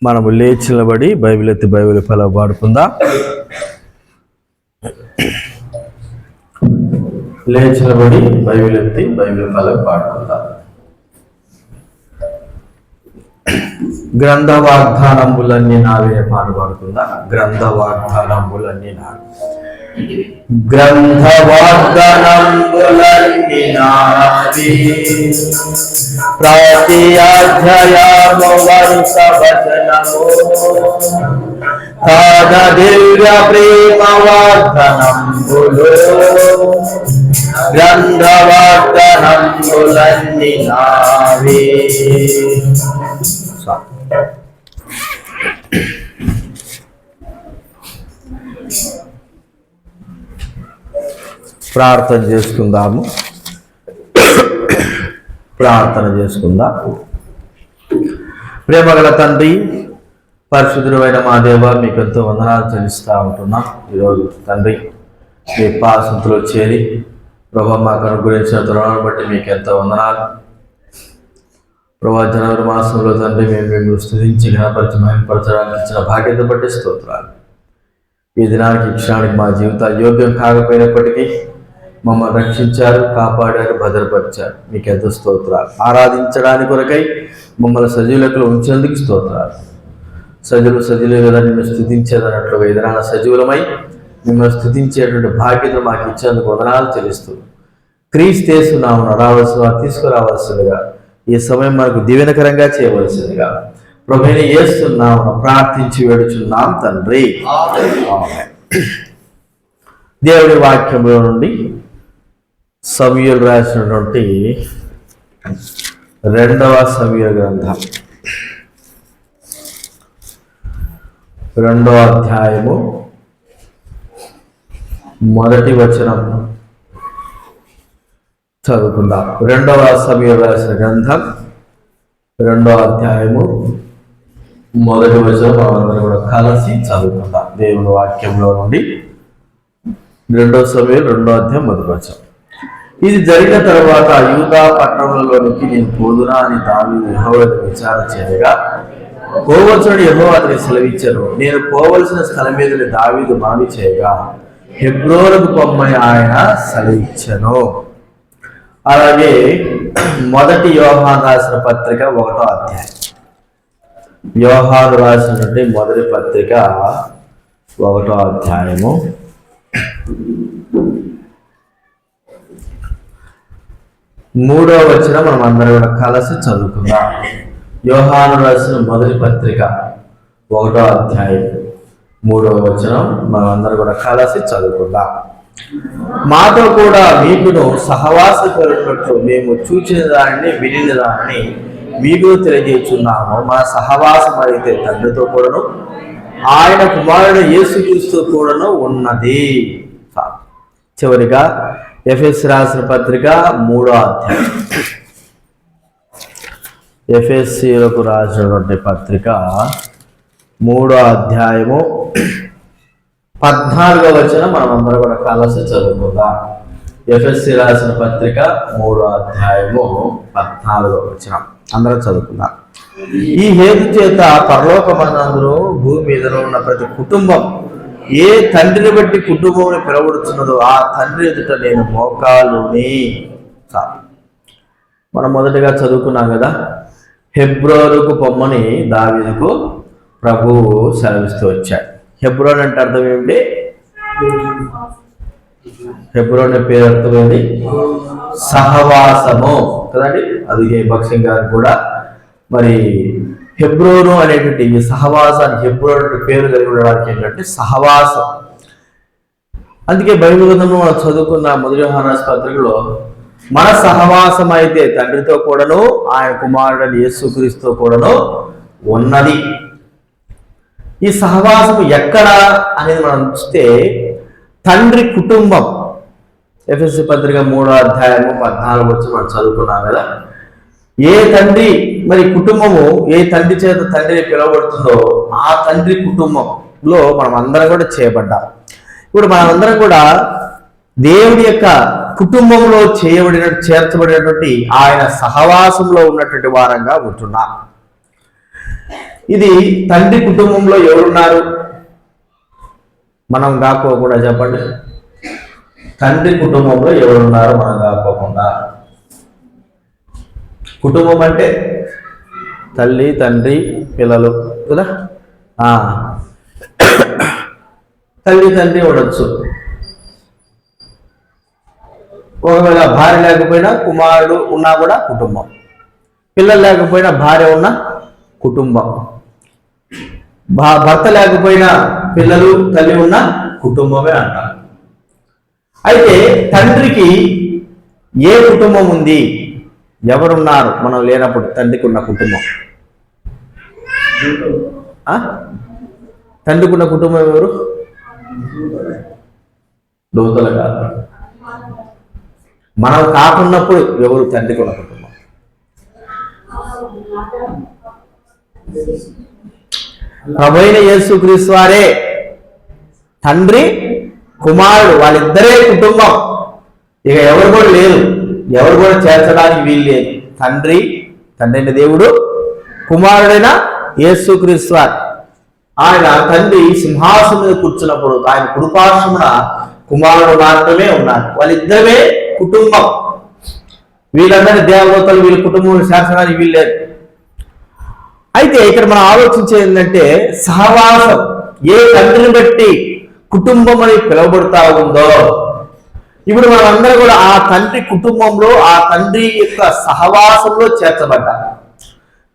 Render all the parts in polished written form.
మనము లేచి నిలబడి బైబిల్ ఎత్తి బైబిల్ పలవ పాడుకుందాం. లేచి నిలబడి బైబిల్ ఎత్తి బైబిల్ పలవ పాడుకుందాం. గ్రంథ వాగ్దానములన్నీ నావే పాడుకుందాం. గ్రంథ వాగ్దానములన్నీ నావే, గ్రంథ వాగ్దానములన్నీ నావే, ప్రతి అధ్యాయము వరుస వచనము తన దివ్య ప్రేమ వాగ్దానములు, గ్రంథ వాగ్దానములన్నీ నావే. ప్రార్థన చేసుకుందాము. ప్రేమగల తండ్రి, పరిశుద్ధుడైన మా దేవ, మీకు ఎంతో వందనాలు చెల్లిస్తూ ఉంటున్నాం. ఈరోజు తండ్రి మీ పాసంతులో చేరి ప్రభా మాకు అనుగ్రహించిన తరుణాన్ని బట్టి మీకు ఎంతో వందనాలు. ప్రభా జనవరి మాసంలో తండ్రి మేము స్తుతించి ఘనపరిచి మహిమపరచడానికి ఇచ్చిన భాగ్యత బట్టి స్తోత్రాలు. ఈ దినానికి క్షణానికి మా జీవితాలు యోగ్యం కాకపోయినప్పటికీ మమ్మల్ని రక్షించారు, కాపాడారు, భద్రపరిచారు. మీకు ఎంతో స్తోత్రాలు. ఆరాధించడానికి కొరకై మమ్మల్ని సజీవులకు ఉంచినందుకు స్తోత్రాలు. సజీవులు కదా నిన్ను స్థుతించేదన్నట్లుగా ఈ దినాన సజీవులమై మిమ్మల్ని స్థుతించేటువంటి బాధ్యత మాకు ఇచ్చేందుకు వందనాలు చెల్లిస్తూ క్రీస్తు యేసునామమున రావాల్సిన తీసుకురావాల్సిందిగా ఈ సమయం మనకు దీవెనకరంగా చేయవలసిందిగా ప్రభువైన యేసు నామమున ప్రార్థించి వేడుచున్నాం తండ్రి, ఆమేన్. దేవుడి వాక్యంలో నుండి సమూయేలు రాసినటువంటి 2వ సమూయేలు గ్రంథం 2వ అధ్యాయము 1వ వచనం చదువుకుందాం. 2వ సమూయేలు రాసిన గ్రంథం 2వ అధ్యాయము 1వ వచనం మనందరం కూడా కలిసి చదువుకుందాం. దేవుని వాక్యంలో నుండి 2వ సమూయేలు 2వ అధ్యాయం 1వ వచనం. ఇది జరిగిన తర్వాత యూదా పట్టణంలోనికి నేను పోదునా అని దావీదు యెహోవాను విచారణ చేయగా పోవచ్చునని యెహోవా అతనికి సెలవిచ్చాను. నేను పోవలసిన స్థలం మీద దావీదు మనవి చేయగా హెబ్రోనుకు పొమ్మని ఆయన సెలవిచ్చాను. అలాగే 1 యోహాను రాసిన పత్రిక 1వ అధ్యాయం, యోహాను రాసినటువంటి మొదటి పత్రిక 1వ అధ్యాయము 3వ వచనం మనం అందరం కూడా కలిసి చదువుకుందాం. యోహాను రాసిన మొదటి పత్రిక 1వ అధ్యాయం 3వ వచనం మనం అందరం కూడా కలిసి చదువుకుందాం. మాతో కూడా మీకును సహవాసపరున్నట్లు మేము చూచిన దానిని వినిన దానిని మీకు తెలియజేస్తున్నాము. మన సహవాసం అయితే తండ్రితో కూడాను ఆయన కుమారుడు యేసుక్రీస్తుతో కూడాను ఉన్నది. చివరిగా ఎఫెసీ రాసిన పత్రిక 3వ అధ్యాయం, ఎఫెసీలకు రాసినటువంటి పత్రిక 3వ అధ్యాయము 14వ వచనం మనం అందరం కూడా కలిసి చదువుకుందాం. ఎఫెసీ రాసిన పత్రిక 3వ అధ్యాయము 14వ వచనం అందరం చదువుకుందాం. ఈ హేతు చేత పరలోకమందును భూమి మీద ఉన్న ప్రతి కుటుంబం ఏ తండ్రిని బట్టి కుటుంబం పిలవడుచున్నదో ఆ తండ్రి ఎదుట నేను మోకాలుని. మనం మొదటగా చదువుకున్నాం కదా, హెబ్రోనుకు పొమ్మని దావీదుకు ప్రభువు సెలవిస్తూ వచ్చాడు. హెబ్రోన్ అంటే అర్థం ఏమిటి? హెబ్రోన్ పేరు అర్థం ఏంటి? సహవాసము కదండి. అది భక్సింగ్ గారు కూడా మరి హెబ్రోను అనేటువంటి ఈ సహవాసానికి హెబ్రోన్ పేరు కలిగి ఉండడానికి ఏంటంటే సహవాసం. అందుకే బైబిల్ గ్రంథంలో మనం చదువుకున్న 1 యోహాను రాసిన పత్రికలో మన సహవాసం అయితే తండ్రితో కూడాను ఆయన కుమారుడు యేసుక్రీస్తుతో కూడాను ఉన్నది. ఈ సహవాసం ఎక్కడ అనేది మనం చూస్తే తండ్రి కుటుంబం. ఎఫెసీ పత్రిక 3వ అధ్యాయము 14వ వచనం మనం చదువుకున్నాం కదా. ఏ తండ్రి మరి కుటుంబము ఏ తండ్రి చేత తండ్రిని పిలువబడుతుందో ఆ తండ్రి కుటుంబంలో మనం అందరం కూడా చేయబడ్డాం. ఇప్పుడు మనమందరం కూడా దేవుడి యొక్క కుటుంబంలో చేర్చబడినటువంటి ఆయన సహవాసంలో ఉన్నటువంటి వారంగా ఉంటున్నాం. ఇది తండ్రి కుటుంబంలో ఎవరున్నారు మనం కాకోకుండా చెప్పండి. తండ్రి కుటుంబంలో ఎవరున్నారు మనం కాకోకుండా? కుటుంబం అంటే తల్లి, తండ్రి, పిల్లలు కదా. తల్లి తండ్రి ఉండొచ్చు. ఒకవేళ భార్య లేకపోయినా కుమారుడు ఉన్నా కూడా కుటుంబం. పిల్లలు లేకపోయినా భార్య ఉన్న కుటుంబం. భర్త లేకపోయినా పిల్లలు తల్లి ఉన్న కుటుంబమే అంటారు. అయితే తండ్రికి ఏ కుటుంబం ఉంది? ఎవరున్నారు మనం లేనప్పుడు తండ్రికి ఉన్న కుటుంబం? తండ్రికి ఉన్న కుటుంబం ఎవరు? దూతలు కాదు. మనం కాకున్నప్పుడు ఎవరు తండ్రికి ఉన్న కుటుంబం? ప్రభువైన యేసుక్రీస్తు వారే తండ్రి కుమారుడు, వాళ్ళిద్దరే కుటుంబం. ఇక ఎవరు కూడా లేరు, ఎవరు కూడా చేర్చడానికి వీలు లేదు. తండ్రి అయిన దేవుడు, కుమారుడైన యేసుక్రీస్తు వారు. ఆయన తండ్రి సింహాసనం మీద కూర్చున్నప్పుడు ఆయన కుడిపార్శ్వమున కుమారుడు మాత్రమే ఉన్నారు. వాళ్ళిద్దరే కుటుంబం. వీళ్ళందరి దేవతలు వీళ్ళ కుటుంబం చేర్చడానికి వీలు లేదు. అయితే ఇక్కడ మనం ఆలోచించేది ఏంటంటే, సహవాసం ఏ తండ్రిని బట్టి కుటుంబం అని పిలువబడుతూ ఉందో, ఇప్పుడు మనందరం కూడా ఆ తండ్రి కుటుంబంలో, ఆ తండ్రి యొక్క సహవాసంలో చేర్చబడ్డారు.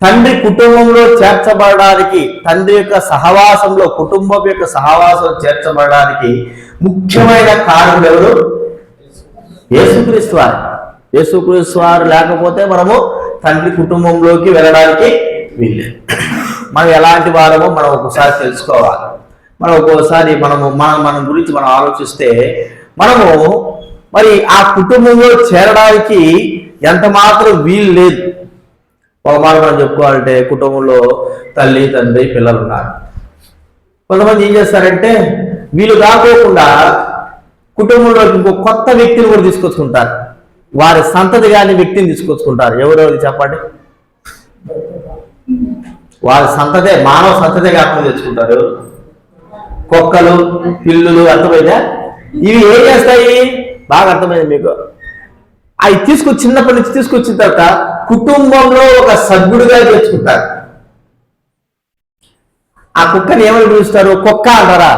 తండ్రి కుటుంబంలో చేర్చబడడానికి, తండ్రి యొక్క సహవాసంలో, కుటుంబం యొక్క సహవాసం చేర్చబడడానికి ముఖ్యమైన కారణం ఎవరు? యేసుక్రీస్తు వారు. యేసుక్రీస్తు వారు లేకపోతే మనము తండ్రి కుటుంబంలోకి వెళ్ళడానికి వీల్లేదు. మనం ఎలాంటి వారమో మనం ఒకసారి తెలుసుకోవాలి. మనం ఒక్కోసారి మన గురించి మనం ఆలోచిస్తే మనము మరి ఆ కుటుంబంలో చేరడానికి ఎంత మాత్రం వీలు లేదు. ఒక మాట మనం చెప్పుకోవాలంటే, కుటుంబంలో తల్లి, తండ్రి, పిల్లలు ఉన్నారు. కొంతమంది ఏం చేస్తారంటే, వీళ్ళు కాకోకుండా కుటుంబంలో ఇంకో కొత్త వ్యక్తిని కూడా తీసుకొచ్చుకుంటారు. వారి సంతతి కాని వ్యక్తిని తీసుకొచ్చుకుంటారు. ఎవరెవరు చెప్పండి? వారి సంతతే, మానవ సంతతే కాకుండా తెచ్చుకుంటారు. కుక్కలు, పిల్లులు, అర్థమైందా? ఇవి ఏం చేస్తాయి? బాగా అర్థమైంది మీకు. అవి చిన్నప్పటి నుంచి తీసుకొచ్చిన తర్వాత కుటుంబంలో ఒక సభ్యుడిగా తెచ్చుకుంటారు. ఆ కుక్కని ఏమని పిలుస్తారు? కుక్క అంటారా?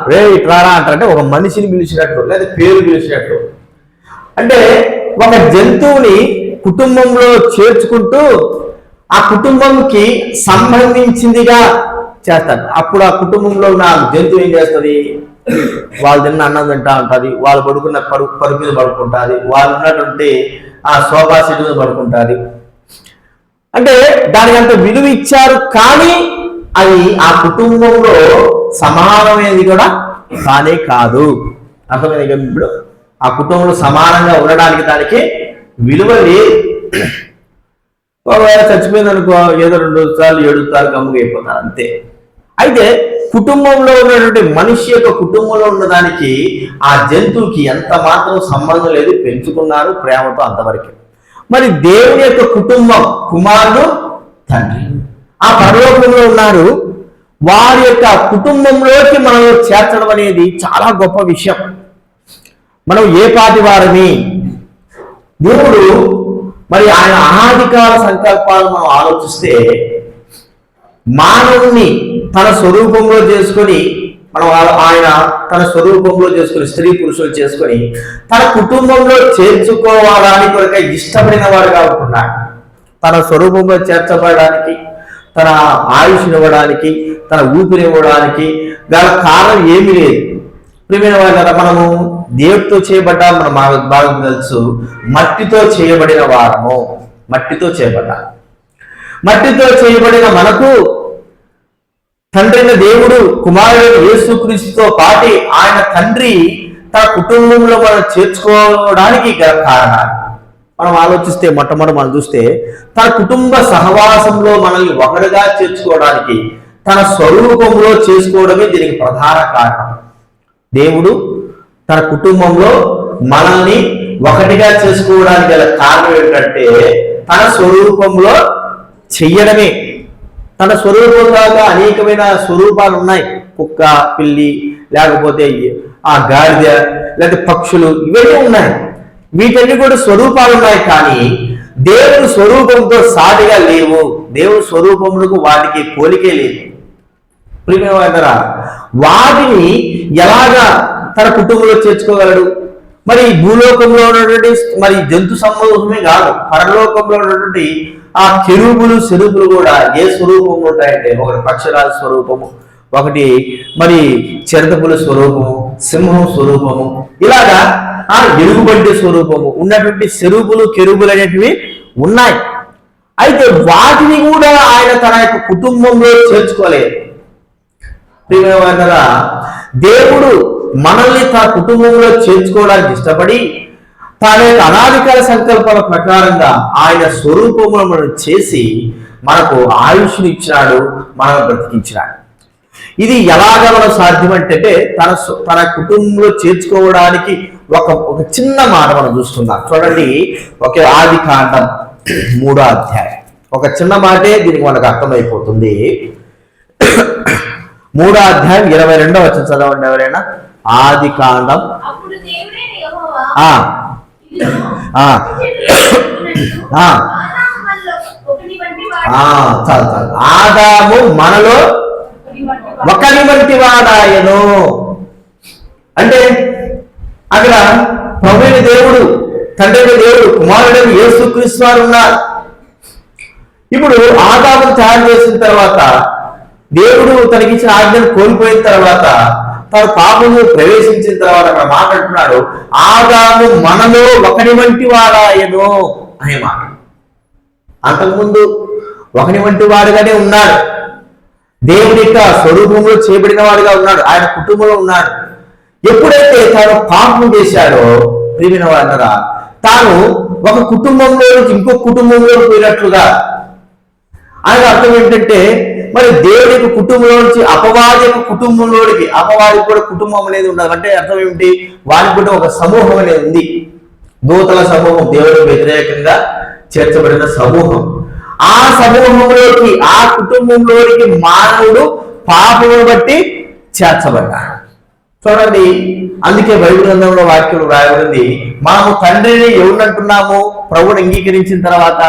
రే ఇట్లారా అంటారంటే ఒక మనిషిని పిలిచినట్టు, లేదా పేరు పిలిచినట్టు. అంటే ఒక జంతువుని కుటుంబంలో చేర్చుకుంటూ ఆ కుటుంబంకి సంబంధించిందిగా చేస్తారు. అప్పుడు ఆ కుటుంబంలో ఉన్న జంతువు ఏం చేస్తుంది? వాళ్ళు తిన్న అన్నం తింటా ఉంటుంది, వాళ్ళు పడుకున్న పరుపు మీద పడుకుంటుంది, వాళ్ళు ఉన్నటువంటి ఆ సోఫా సెట్ మీద పడుకుంటుంది. అంటే దానికి అంత విలువ ఇచ్చారు, కానీ అది ఆ కుటుంబంలో సమానమైనది కూడా కానే కాదు. అర్థమైంది కదా? ఇప్పుడు ఆ కుటుంబంలో సమానంగా ఉండడానికి దానికి విలువ లేదు. ఒకవేళ చచ్చిపోయింది అనుకో, ఏదో 2 సార్లు 7 సార్లు గమ్ముగా అయిపోతారు అంతే. అయితే కుటుంబంలో ఉన్నటువంటి మనిషి యొక్క కుటుంబంలో ఉన్నదానికి ఆ జంతువుకి ఎంత మాత్రం సంబంధం లేదు. పెంచుకున్నారు ప్రేమతో, అంతవరకు. మరి దేవుని యొక్క కుటుంబం, కుమారుడు, తండ్రి ఆ పరలోకంలో ఉన్నారు. వారి యొక్క కుటుంబంలోకి మనం చేర్చడం అనేది చాలా గొప్ప విషయం. మనం ఏ పాటి వారిని? దేవుడు మరి ఆయన అనాదికాల సంకల్పాలు మనం ఆలోచిస్తే, మానవుని తన స్వరూపంలో చేసుకొని ఆయన తన స్వరూపంలో చేసుకుని, స్త్రీ పురుషులు చేసుకొని తన కుటుంబంలో చేర్చుకోవడానికి కొరక ఇష్టపడిన వాడుగా ఉంటున్నాడు. తన స్వరూపంలో చేర్చబడడానికి, తన ఆయుష్నివ్వడానికి, తన ఊపిరివ్వడానికి గల కారణం ఏమీ లేదు. ప్రియమైన వారు కదా, మనము దేవుడితో చేయబడ్డ, మనం బాగా తెలుసు, మట్టితో చేయబడిన వారము. మట్టితో చేయబడిన మనకు తండ్రి అయిన దేవుడు కుమారుడు యేసుక్రీస్తుతో పాటి ఆయన తండ్రి తన కుటుంబంలో మనం చేర్చుకోవడానికి గల కారణాలు మనం ఆలోచిస్తే, మొట్టమొదటి మనం చూస్తే, తన కుటుంబ సహవాసంలో మనల్ని ఒకటిగా చేర్చుకోవడానికి, తన స్వరూపంలో చేసుకోవడమే దీనికి ప్రధాన కారణం. దేవుడు తన కుటుంబంలో మనల్ని ఒకటిగా చేసుకోవడానికి గల కారణం ఏంటంటే, తన స్వరూపంలో చెయ్యడమే. తన స్వరూపం కాక అనేకమైన స్వరూపాలు ఉన్నాయి. కుక్క, పిల్లి, లేకపోతే ఆ గాడిద, లేకపోతే పక్షులు, ఇవన్నీ ఉన్నాయి. వీటన్ని కూడా స్వరూపాలు ఉన్నాయి. కానీ దేవుని స్వరూపంతో సాటిగా లేవు. దేవుని స్వరూపములకు వాటికి పోలికే లేదు. ప్రియమైన వాటిని ఎలాగా తన కుటుంబంలో చేర్చుకోగలడు? మరి భూలోకంలో ఉన్నటువంటి మరి జంతు సమూహమే కాదు, పరలోకంలో ఉన్నటువంటి ఆ కెరూబులు శరూపులు కూడా ఏ స్వరూపంలో ఉంటాయంటే, ఒకటి పక్షరాజ స్వరూపము, ఒకటి మరి చిరతపుల స్వరూపము, సింహం స్వరూపము, ఇలాగా ఆ ఎలుగుబంటి స్వరూపము ఉన్నటువంటి శరూపులు కెరూబులు అనేటివి ఉన్నాయి. అయితే వాటిని కూడా ఆయన తన యొక్క కుటుంబంలో చేర్చుకోలేదు. ప్రియమైనరా, దేవుడు మనల్ని తన కుటుంబంలో చేర్చుకోవడానికి ఇష్టపడి తన యొక్క అనాదికాల సంకల్పాల ప్రకారంగా ఆయన స్వరూపములను మనం చేసి మనకు ఆయుష్ని ఇచ్చినాడు, మనం బ్రతికించినాడు. ఇది ఎలాగా మనం సాధ్యమంటే తన కుటుంబంలో చేర్చుకోవడానికి ఒక చిన్న మాట మనం చూస్తున్నాం. చూడండి, ఒక ఆదికాండం 3వ అధ్యాయం, ఒక చిన్న మాటే దీనికి మనకు అర్థమైపోతుంది. 3వ అధ్యాయం 22వ వచనం చదవండి ఎవరైనా. ఆదికాండం ఆదాము మనలో ఒకని వంటి వాడాయను. అంటే అక్కడ ప్రభువైన దేవుడు, తండ్రి దేవుడు, కుమారుడైన యేసుక్రీస్తు వారు ఉన్నారు. ఇప్పుడు ఆదామును తయారు చేసిన తర్వాత, దేవుడు తనకిచ్చిన ఆజ్ఞను కోల్పోయిన తర్వాత, తన పాపము ప్రవేశించిన తర్వాత అక్కడ మాట్లాడుతున్నాడు, ఆదాము మనలో ఒకని వంటి వాడాయను అనే మాట. అంతకుముందు ఒకని వంటి వాడుగానే ఉన్నాడు, దేవుని యొక్క స్వరూపంలో చేయబడిన వాడుగా ఉన్నాడు, ఆయన కుటుంబంలో ఉన్నాడు. ఎప్పుడైతే తాను పాపం చేశాడో ప్రియమైన వాడరా, తాను ఒక కుటుంబంలో నుంచి ఇంకొక కుటుంబంలో పోయినట్లుగా. ఆయన అర్థం ఏంటంటే, మరి దేవుడి యొక్క కుటుంబంలో నుంచి అపవాది యొక్క కుటుంబంలోనికి, అపవాది కూడా కుటుంబం అనేది ఉండదు. అంటే అర్థం ఏమిటి? వారికి కూడా ఒక సమూహం అనేది ఉంది, దూతల సమూహం, దేవుడికి వ్యతిరేకంగా చేర్చబడిన సమూహం. ఆ సమూహంలోకి, ఆ కుటుంబంలోనికి మానవుడు పాపమును బట్టి చేర్చబడ్డాడు. చూడండి, అందుకే బైబిల్ గ్రంథంలో వాక్యం రాయబడింది, మనము తండ్రిని ఎవరినంటున్నాము? ప్రభువుని అంగీకరించిన తర్వాత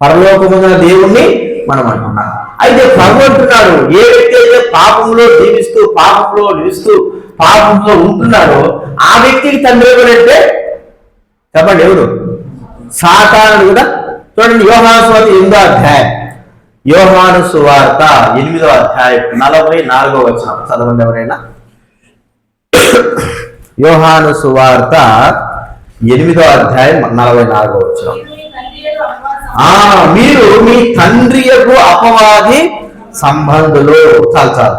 పరలోకమున దేవుణ్ణి మనం అంటున్నాం. అయితే ప్రభు అంటున్నాడు, ఏ వ్యక్తి అయితే పాపంలో జీవిస్తూ, పాపంలో నిలుస్తూ, పాపంలో ఉంటున్నాడో ఆ వ్యక్తికి తండ్రి ఎవరంటే చెప్పండి, ఎవరు? సాతానుడు కదా. చూడండి, యోహాను సువార్త 8వ అధ్యాయం, యోహాను సువార్త 8వ అధ్యాయం 44వ వచనం చదవండి ఎవరైనా. యోహాను సువార్త 8వ అధ్యాయం 44వ వచనం. మీరు మీ తండ్రి యొక్క అపవాది సంబంధులు. చాలా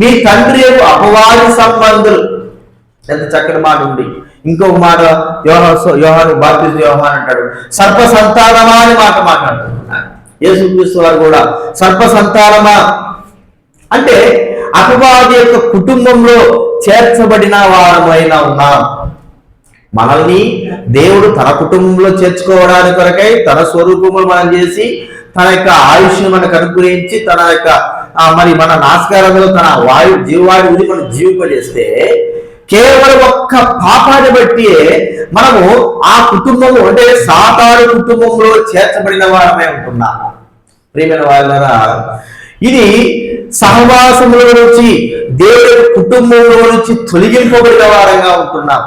మీ తండ్రి యొక్క అపవాది సంబంధులు. ఎంత చక్కటి మాట ఉంది. ఇంకొక మాట యోహాను బాప్తిజం యోహాను అంటాడు, సర్ప సంతానమా అని మాట మాట్లాడుతున్నారు. యేసుక్రీస్తు వారు కూడా సర్ప సంతానమా అంటే అపవాది యొక్క కుటుంబంలో చేర్చబడిన వారమైనా ఉన్నాం. మనల్ని దేవుడు తన కుటుంబంలో చేర్చుకోవడానికి కొరకై తన స్వరూపములు మనం చేసి, తన యొక్క ఆయుష్ను మనకు అనుగ్రహించి, తన యొక్క మరి మన నాస్కారంలో తన జీవవాయు ఉది మనం జీవింపజేస్తే, కేవలం ఒక్క పాపాన్ని బట్టి మనము ఆ కుటుంబము అంటే సాతాను కుటుంబంలో చేర్చబడిన వారమే ఉంటున్నాం. ప్రియమైన వాళ్ళరా, ఇది సహవాసముల నుంచి, దేవుడి కుటుంబంలో నుంచి తొలగింపబడిన వారంగా ఉంటున్నాం.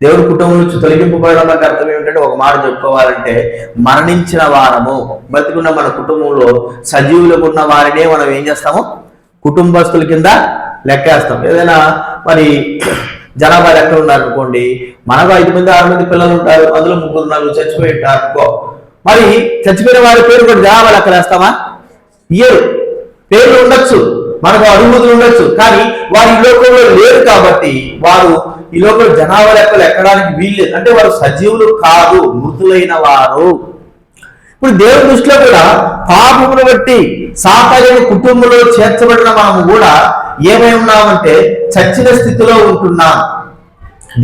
దేవుడి కుటుంబం నుంచి తొలగింపబడడం అంటే అర్థం ఏమిటంటే, ఒక మాట చెప్పుకోవాలంటే మరణించిన వారము. బతికున్న మన కుటుంబంలో సజీవులకు ఉన్న వారినే మనం ఏం చేస్తాము? కుటుంబస్తుల కింద లెక్కేస్తాం. ఏదైనా మరి జనాభా లెక్క ఉన్నారు అనుకోండి, మనకు 5 మంది 6 మంది పిల్లలు ఉంటారు, అందులో 3 4 చచ్చిపోయి ఉంటారు అనుకో, మరి చచ్చిపోయిన వారి పేరు కూడా జనాభా లెక్కలు వేస్తామా? ఇయ్యరు. పేర్లు ఉండొచ్చు, మనకు అనుమతులు ఉండొచ్చు, కానీ వారు ఈ లోకంలో లేరు కాబట్టి వారు ఈ లోకంలో జనాభా లెక్కలు ఎక్కడానికి వీల్లేదు. అంటే వారు సజీవులు కాదు, మృతులైన వారు. ఇప్పుడు దేవుని దృష్టిలో కూడా పాపమును బట్టి సాతాను కుటుంబంలో చేర్చబడిన మనము కూడా ఏమై ఉన్నామంటే చచ్చిన స్థితిలో ఉంటున్నాం.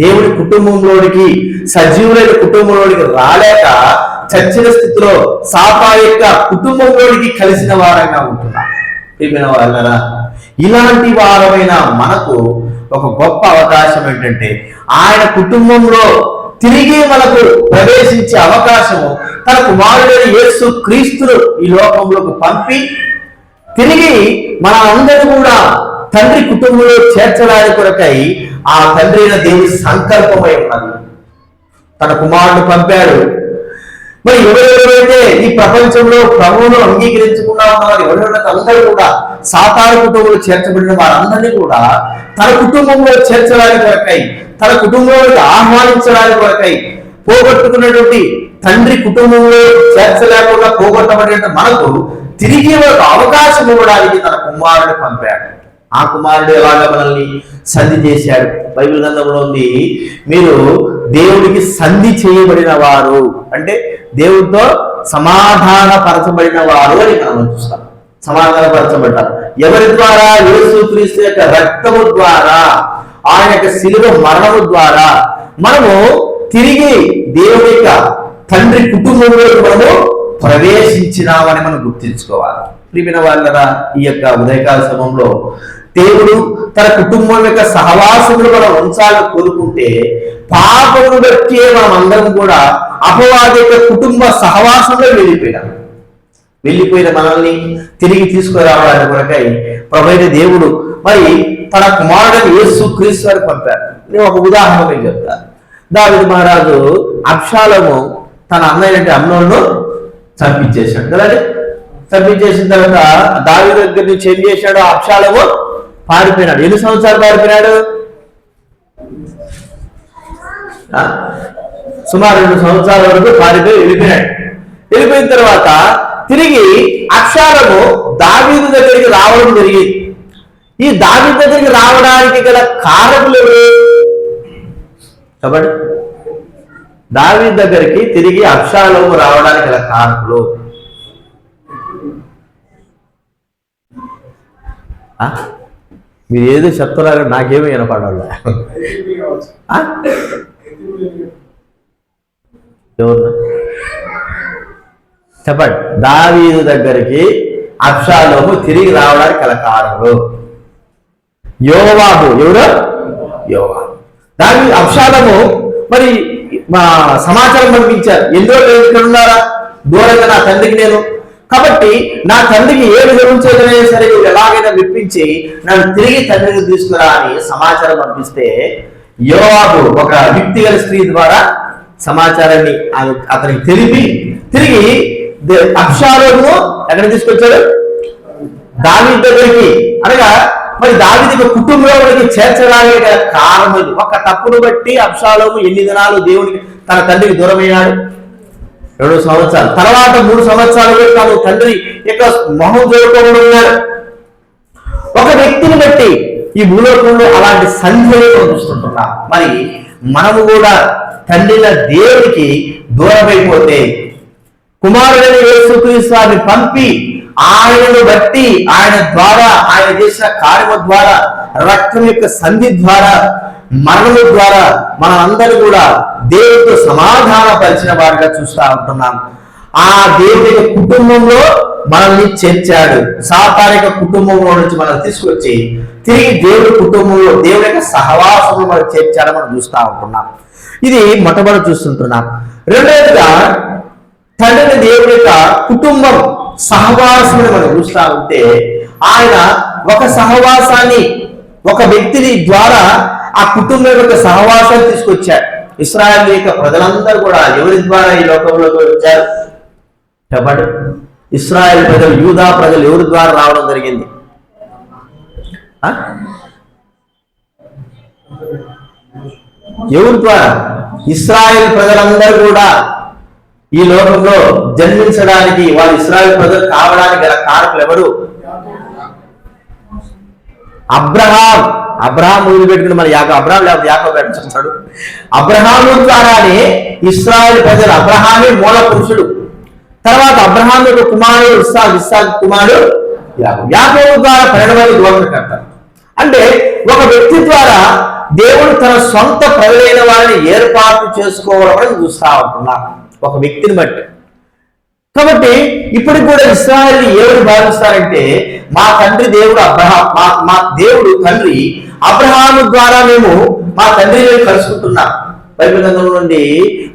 దేవుడి కుటుంబంలోనికి, సజీవులైన కుటుంబంలోనికి రాలేక చచ్చిన స్థితిలో సాతా యొక్క కుటుంబంలోనికి కలిసిన వారంగా ఉంటున్నాం. ప్రియమైన వాళ్ళరా, ఇలాంటి వారమైన మనకు ఒక గొప్ప అవకాశం ఏంటంటే ఆయన కుటుంబంలో తిరిగి మనకు ప్రవేశించే అవకాశము తన కుమారుడైన యేసు క్రీస్తును ఈ లోకంలోకి పంపి తిరిగి మన అందరూ కూడా తండ్రి కుటుంబంలో చేర్చడానికి కొరకై ఆ తండ్రి అయిన దేవుని సంకల్పమై ఉన్నది. తన కుమారుడు పంపాడు. మరి ఎవరెవరైతే ఈ ప్రపంచంలో ప్రభువును అంగీకరించకుండా ఉన్నవారు ఎవరైనా అందరూ కూడా సాతాను కుటుంబంలో చేర్చబడిన వారందరినీ కూడా తన కుటుంబంలో చేర్చడానికి కొరకై, తన కుటుంబంలోకి ఆహ్వానించడానికి కొరకై, పోగొట్టుకున్నటువంటి తండ్రి కుటుంబంలో చేర్చలేకుండా పోగొట్టబడిన మనకు తిరిగి ఒక అవకాశం ఇవ్వడానికి తన కుమారుడు పంపాడు. ఆ కుమారుడు ఎలాగ మనల్ని సంధి చేశాడు? బైబిల్ గ్రంథంలో ఉంది, మీరు దేవుడికి సంధి చేయబడిన వారు అంటే దేవుడితో సమాధానపరచబడిన వారు అని మనం చూస్తాం. సమాధానపరచబడ్డారు ఎవరి ద్వారా? యేసుక్రీస్తు యొక్క రక్తము ద్వారా, ఆయన యొక్క శిలువ మరణము ద్వారా మనము తిరిగి దేవుని యొక్క తండ్రి కుటుంబంలో మనము ప్రవేశించినామని మనం గుర్తించుకోవాలి. ప్రియమైన వాళ్ళరా, ఈ యొక్క ఉదయకాల సమయంలో దేవుడు తన కుటుంబం యొక్క సహవాసములు మనం ఉంచాలని కోరుకుంటే పాపమును బట్టి మనం అందరం కూడా అపవాది యొక్క కుటుంబ సహవాసంలో వెళ్ళిపోయిన మనల్ని తిరిగి తీసుకురావడానికి కొరకై ప్రభువైన దేవుడు మరి తన కుమారుడైన యేసు క్రీస్తు వారికి పంపారు. నేను ఒక ఉదాహరణ మీకు చెప్తాను. దావీదు మహారాజు అబ్షాలోము తన అన్నయ్య అమ్నోనును చంపించేశాడు కదండి. చంపించేసిన తర్వాత దావీదు దగ్గర నుంచి ఏం చేశాడు? అబ్షాలోము పారిపోయినాడు. ఎన్ని సంవత్సరాలు పారిపోయినాడు? సుమారు 2 సంవత్సరాల వరకు పారిపోయి వెళ్ళిపోయినాడు. వెళ్ళిపోయిన తర్వాత తిరిగి అబ్షాలోము దావీదు దగ్గరికి రావడం జరిగింది. ఈ దావీదు దగ్గరికి రావడానికి గల కారకులు ఎవరు కాబట్టి దావీదు దగ్గరికి తిరిగి అబ్షాలోము రావడానికి గల కారకులు మీరు ఏదో చెప్తున్నారు, నాకేమీ వినపడాలి. ఎవరు చెప్పండి? దావీదు దగ్గరికి అబ్షాలోము తిరిగి రావడానికి గల కారణులు యోవాబు. ఎవరు? యోవాబు. దావీదు అబ్షాలోము మరి సమాచారం పంపించారు. ఎందులో ఇక్కడ ఉన్నారా? దూరంగా నా తండ్రికి నేను, కాబట్టి నా తండ్రికి ఏ విధంగా సరే నువ్వు ఎలాగైనా విప్పించి నన్ను తిరిగి తండ్రికి తీసుకురా అని సమాచారం పంపిస్తే యోవాబు ఒక వ్యక్తిగత స్త్రీ ద్వారా సమాచారాన్ని అతనికి తెలిపి తిరిగి అబ్షాలోము ఎక్కడ తీసుకొచ్చాడు? దావీదు దగ్గరికి. అనగా మరి దావీదు కుటుంబంలోకి చేర్చడానికి కారణం ఒక తప్పును బట్టి అబ్షాలోము ఎన్ని దినాలు దేవునికి తన తండ్రికి దూరమయ్యాడు? 2 సంవత్సరాలు. తర్వాత 3 సంవత్సరాలు తాను తండ్రి యొక్క మొహం చూడకుండా ఉన్నాడు. ఒక వ్యక్తిని బట్టి ఈ భూలోకంలో అలాంటి సంధిని చూస్తుంటున్నాం. మరి మనము కూడా తండ్రిన దేవుడికి దూరమైపోతే కుమారుడైన యేసుక్రీస్తుని పంపి ఆయనను బట్టి ఆయన ద్వారా ఆయన చేసిన కార్యము ద్వారా రక్తం యొక్క సంధి ద్వారా మరణము ద్వారా మనందరూ కూడా దేవుడితో సమాధాన పరిచిన వారిగా చూస్తూ ఉంటున్నాం. ఆ దేవుడి కుటుంబంలో మనల్ని చేర్చాడు. సాతానిక కుటుంబంలో నుంచి మనం తీసుకొచ్చి తిరిగి దేవుడి కుటుంబంలో దేవుడి యొక్క సహవాసంలో మనం చేర్చాడని మనం చూస్తూ ఉంటున్నాం. ఇది మొట్టమొదటి చూస్తుంటున్నాం. రెండవదిగా తండ్రి దేవుడి యొక్క కుటుంబం సహవాసం మనం చూస్తూ ఉంటే ఆయన ఒక సహవాసాన్ని ఒక వ్యక్తిని ద్వారా ఆ కుటుంబం యొక్క సహవాసాన్ని తీసుకొచ్చాడు. ఇశ్రాయేలు యొక్క ప్రజలందరూ కూడా ఎవరి ద్వారా ఈ లోకంలోకి వచ్చారు చెప్పండి? ఇశ్రాయేలు ప్రజలు, యూదా ప్రజలు ఎవరి ద్వారా రావడం జరిగింది? ఎవరి ద్వారా? ఇశ్రాయేలు ప్రజలందరూ కూడా ఈ లోకంలో జన్మించడానికి, వాళ్ళు ఇశ్రాయేలు ప్రజలు కావడానికి గల కారకులు ఎవరు? అబ్రహాం. అబ్రహాం వదిలిపెట్టుకుని మన అబ్రహాం లేకపోతే యాకోబు పెట్టాడు. అబ్రహాము ద్వారానే ఇశ్రాయేలు ప్రజలు, అబ్రహామే మూల పురుషుడు. తర్వాత అబ్రహాం యొక్క కుమారుడు ఇస్సాకు కుమారుడు యాకోబు. యాకోబు ద్వారా 12 మంది గోత్రకర్త. అంటే ఒక వ్యక్తి ద్వారా దేవుడు తన సొంత ప్రజలైన వారిని ఏర్పాటు చేసుకోవడం అని చూస్తా ఉంటున్నా. ఒక వ్యక్తిని బట్టి కాబట్టి ఇప్పటికి కూడా ఇశ్రాయేలు ఎవరు భావిస్తారంటే మా తండ్రి దేవుడు మా దేవుడు తండ్రి అబ్రహాము ద్వారా మేము మా తండ్రిని కలుసుకుంటున్నాం. బైబిల్ గ్రంథం నుండి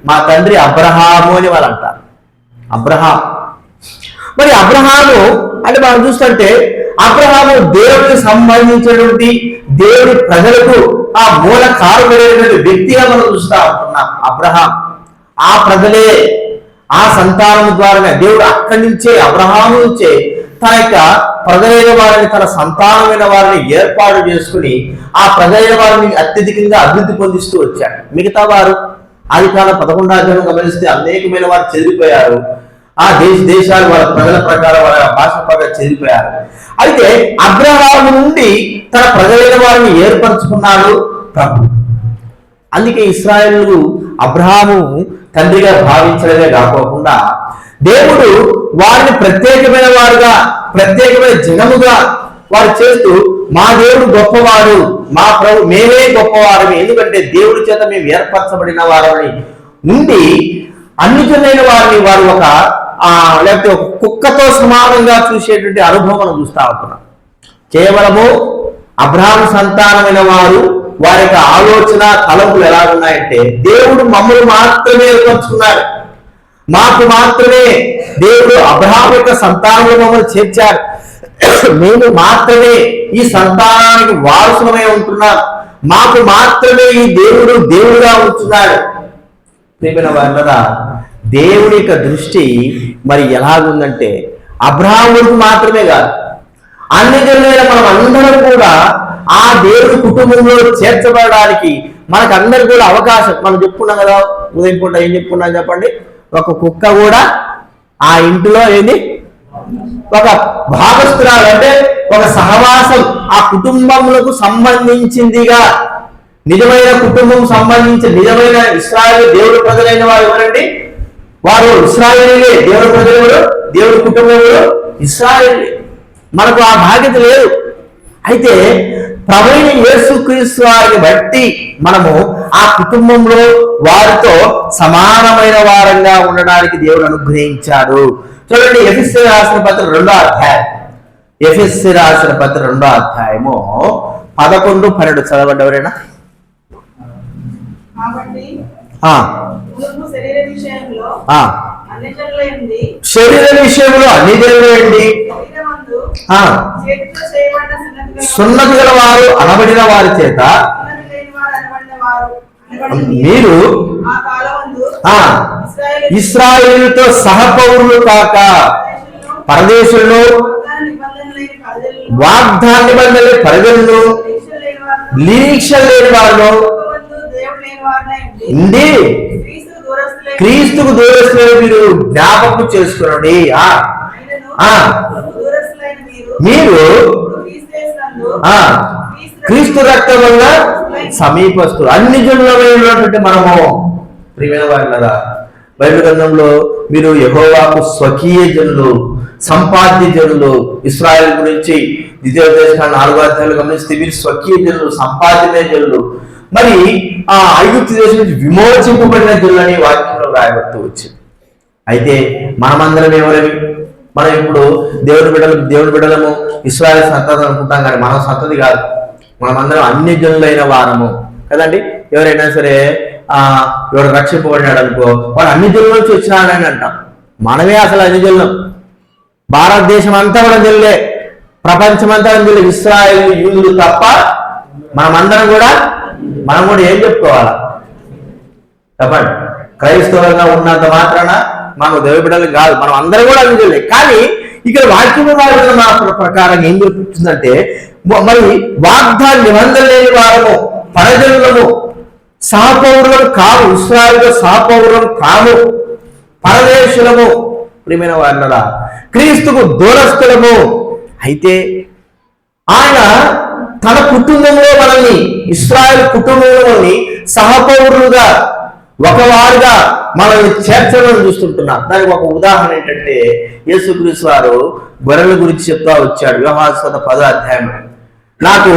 మా తండ్రి అబ్రహాము అని వాళ్ళు అంటారు. అబ్రహాం, మరి అబ్రహాము అంటే మనం చూస్తుంటే అబ్రహాము దేవుడికి సంబంధించినటువంటి దేవుడి ప్రజలకు ఆ మూల కారణమైనటువంటి వ్యక్తిగా మనం చూస్తా ఉంటున్నాం. అబ్రహాం ఆ ప్రజలే, ఆ సంతానం ద్వారానే దేవుడు అక్కడి నుంచే అబ్రహాము నుంచే తన యొక్క ప్రజలైన వారిని, తన సంతానమైన వారిని ఏర్పాటు చేసుకుని ఆ ప్రజలైన వారిని అత్యధికంగా అభివృద్ధి పొందిస్తూ వచ్చాడు. మిగతా వారు ఆది కాలం 11వ అధ్యాయం గమనిస్తే అనేకమైన వారు చెదిరిపోయారు. ఆ దేశాలు వాళ్ళ ప్రజల ప్రకారం, వాళ్ళ భాష ప్రకారం చెదిరిపోయారు. అయితే అబ్రహాము నుండి తన ప్రజలైన వారిని ఏర్పరచుకున్నాడు ప్రభు. అందుకే ఇశ్రాయేలు అబ్రహాము తండ్రిగా భావించడమే కాకోకుండా దేవుడు వారిని ప్రత్యేకమైన వారుగా, ప్రత్యేకమైన జనముగా వారు చేస్తూ మా దేవుడు గొప్పవాడు, మా ప్రభు మేమే గొప్పవారు, ఎందుకంటే దేవుడి చేత మేము ఏర్పరచబడిన వారని ఉండి అన్ని జనులైన వారిని వారు ఒక లేకపోతే ఒక కుక్కతో సమానంగా చూసేటువంటి అనుభవం మనం చూస్తూ ఉంటున్నాం. కేవలము అబ్రహాము సంతానమైన వారు వారి యొక్క ఆలోచన తలంపులు ఎలా ఉన్నాయంటే దేవుడు మమ్మల్ని మాత్రమే ఏర్పరచుకున్నాడు, మాకు మాత్రమే దేవుడు అబ్రహాము యొక్క సంతానంలో మమ్మల్ని చేర్చాడు, మేము మాత్రమే ఈ సంతానానికి వారసులమై ఉంటున్నాం, మాకు మాత్రమే ఈ దేవుడు దేవుడుగా ఉంటున్నాడు. ప్రియమైన వారలారా, దేవుడి యొక్క దృష్టి మరి ఎలాగుందంటే అబ్రహాముడికి మాత్రమే కాదు, అన్ని జనులైన మనం అందరం కూడా ఆ దేవుడి కుటుంబంలో చేర్చబడడానికి మనకు అందరికి కూడా అవకాశం. మనం చెప్పుకున్నాం కదా ఉదయం పూట, ఏం చెప్పుకున్నాం చెప్పండి? ఒక కుక్క కూడా ఆ ఇంటిలో ఏంది ఒక భాగస్తురాలు, అంటే ఒక సహవాసం, ఆ కుటుంబములకు సంబంధించిందిగా. నిజమైన కుటుంబం సంబంధించిన నిజమైన ఇశ్రాయేలు దేవుడు ప్రజలైన వారు ఎవరండి? వారు ఇశ్రాయేలీలే. దేవుడు ప్రజలు, దేవుడి కుటుంబంలో ఇశ్రాయేలే. మనకు ఆ బాధ్యత లేదు. అయితే ప్రభువైన యేసుక్రీస్తు వారిని బట్టి మనము ఆ కుటుంబంలో వారితో సమానమైన వారంగా ఉండడానికి దేవుడు అనుగ్రహించాడు. చూడండి, ఎఫెసీ రాసిన పత్రిక 2వ అధ్యాయం, ఎఫెసీ రాసిన పత్రిక 2వ అధ్యాయము 11, 12 చదవండి ఎవరైనా. శరీర విషయంలో అన్ని జనులేండి, సున్నతి గల వారు అనబడిన వారి చేత మీరు ఇశ్రాయేలుతో సహపౌరులు కాక పరదేశులను, వాగ్దాన నిబంధనల ప్రజలను, నిరీక్ష లేని వారు ఉండి క్రీస్తుకు దూరస్తులను మీరు జ్ఞాపకం చేసుకునండి. మీరు క్రీస్తు రక్తం వల్ల సమీపస్తులు, అన్ని జనులమైనటువంటి మనము. ప్రియమైన వారులారా, బైబిల్ గ్రంథంలో మీరు యెహోవాకు స్వకీయ జనులు, సంపాద్య జనులు, ఇశ్రాయేలు గురించి 2వ 4వ అధ్యాయంలో గమనిస్తే మీరు స్వకీయ జనులు, సంపాద్యమైన జనులు, మరి ఆ ఐగుప్తు దేశం నుంచి విమోచింపబడిన జనులని వాక్యంలో రాయబడుతూ వచ్చింది. అయితే మనమందరం ఎవరవి? మనం ఇప్పుడు దేవుడి బిడ్డలము, ఇశ్రాయేలు సంతతి అనుకుంటాం, కానీ మన సంతతి కాదు. మనమందరం అన్ని జనులైన వారము కదండి. ఎవరైనా సరే ఎవరు రక్షింపబడినాడు అనుకో, వాడు అన్ని జనుల నుంచి వచ్చినాడని అంటాం. మనమే అసలు అన్ని జనులం. భారతదేశం అంతా కూడా జనులే, ప్రపంచమంతా జనులు, ఇశ్రాయేలు యూదులు తప్ప మనం కూడా ఏం చెప్పుకోవాలా చెప్పండి? క్రైస్తవంగా ఉన్నంత మాత్రాన మనం దేవుడి బిడ్డలు కాదు, మనం అందరం కూడా అన్ని. కానీ ఇక్కడ వాక్యం ప్రకారం ఏం చెప్తుందంటే, మరి వాగ్దాన నిబంధన లేని వారము, పరజనులము, సహపౌరులం కాము, ఇశ్రాయేలుతో సహపౌరులం కాము, పరదేశులము. ప్రియమైన వారులారా, క్రీస్తుకు దూరస్తులము. అయితే ఆయన తన కుటుంబంలో మనల్ని, ఇశ్రాయేలు కుటుంబంలోని సహపౌరులుగా, ఒకవారుగా మనల్ని చేర్చడం చూస్తుంటున్నాం. దానికి ఒక ఉదాహరణ ఏంటంటే, యేసుక్రీస్తు వారు గొర్రెల గురించి చెప్తా వచ్చాడు. యోహాను సువార్త 10వ అధ్యాయం, నాకు